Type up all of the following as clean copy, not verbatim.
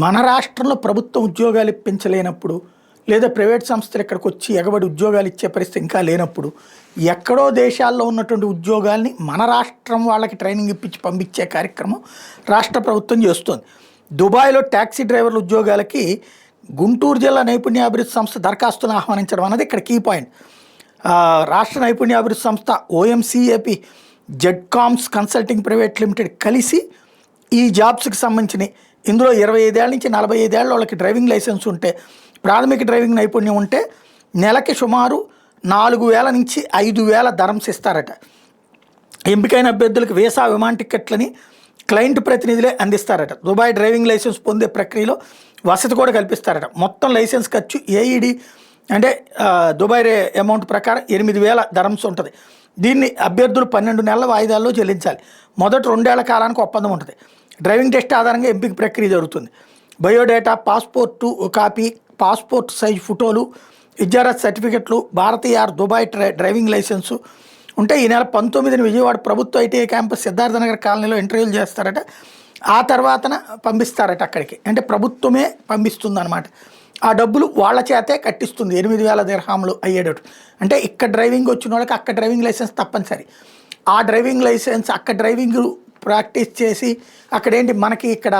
మన రాష్ట్రంలో ప్రభుత్వం ఉద్యోగాలు ఇప్పించలేనప్పుడు, లేదా ప్రైవేట్ సంస్థలు ఇక్కడికి వచ్చి ఎగబడి ఉద్యోగాలు ఇచ్చే పరిస్థితి ఇంకా లేనప్పుడు, ఎక్కడో దేశాల్లో ఉన్నటువంటి ఉద్యోగాల్ని మన రాష్ట్రం వాళ్ళకి ట్రైనింగ్ ఇప్పించి పంపించే కార్యక్రమం రాష్ట్ర ప్రభుత్వం చేస్తోంది. దుబాయ్లో ట్యాక్సీ డ్రైవర్ల ఉద్యోగాలకి గుంటూరు జిల్లా నైపుణ్యాభివృద్ధి సంస్థ దరఖాస్తులను ఆహ్వానించడం అన్నది ఇక్కడ కీ పాయింట్. రాష్ట్ర నైపుణ్యాభివృద్ధి సంస్థ ఓఎంసీఏపీ, జెడ్కామ్స్ కన్సల్టింగ్ ప్రైవేట్ లిమిటెడ్ కలిసి ఈ జాబ్స్కి సంబంధించినవి. ఇందులో 25 ఏళ్ళ నుంచి 45 ఏళ్ళ వాళ్ళకి డ్రైవింగ్ లైసెన్స్ ఉంటే, ప్రాథమిక డ్రైవింగ్ నైపుణ్యం ఉంటే నెలకి సుమారు 4,000 నుంచి 5,000 ధరమ్స్ ఇస్తారట. ఎంపికైన అభ్యర్థులకు వీసా, విమాన టిక్కెట్లని క్లయింట్ ప్రతినిధులే అందిస్తారట. దుబాయ్ డ్రైవింగ్ లైసెన్స్ పొందే ప్రక్రియలో వసతి కూడా కల్పిస్తారట. మొత్తం లైసెన్స్ ఖర్చు ఏఈడి అంటే దుబాయ్ అమౌంట్ ప్రకారం 8,000 ధరమ్స్ ఉంటుంది. దీన్ని అభ్యర్థులు 12 నెలల వాయిదాల్లో చెల్లించాలి. మొదటి 2 ఏళ్ల కాలానికి ఒప్పందం ఉంటుంది. డ్రైవింగ్ టెస్ట్ ఆధారంగా ఎంపిక ప్రక్రియ జరుగుతుంది. Biodata, passport copy, passport size ఫోటోలు, విద్యార్థి సర్టిఫికెట్లు, భారతీయ దుబాయ్ డ్రైవింగ్ లైసెన్సు ఉంటే ఈ నెల 19న విజయవాడ ప్రభుత్వ ఐటీఐ క్యాంపస్ సిద్ధార్థనగర్ కాలనీలో ఇంటర్వ్యూలు చేస్తారట. ఆ తర్వాతన పంపిస్తారట అక్కడికి. అంటే ప్రభుత్వమే పంపిస్తుంది అనమాట. ఆ డబ్బులు వాళ్ళ చేతే కట్టిస్తుంది. 8,000 దిర్హాములు అయ్యేటట్టు. అంటే ఇక్కడ డ్రైవింగ్ వచ్చిన వాళ్ళకి అక్కడ డ్రైవింగ్ లైసెన్స్ తప్పనిసరి. ఆ డ్రైవింగ్ లైసెన్స్ అక్కడ డ్రైవింగ్ ప్రాక్టీస్ చేసి, అక్కడేంటి మనకి ఇక్కడ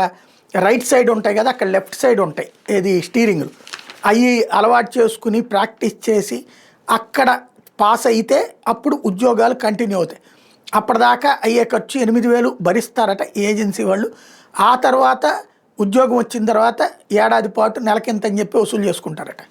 రైట్ సైడ్ ఉంటాయి కదా, అక్కడ లెఫ్ట్ సైడ్ ఉంటాయి ఏది స్టీరింగ్లు, అవి అలవాటు చేసుకుని ప్రాక్టీస్ చేసి అక్కడ పాస్ అయితే అప్పుడు ఉద్యోగాలు కంటిన్యూ అవుతాయి. అప్పటిదాకా అయ్యే ఖర్చు 8,000 భరిస్తారట ఏజెన్సీ వాళ్ళు. ఆ తర్వాత ఉద్యోగం వచ్చిన తర్వాత ఏడాది పాటు నెలకింత అని చెప్పి వసూలు చేసుకుంటారట.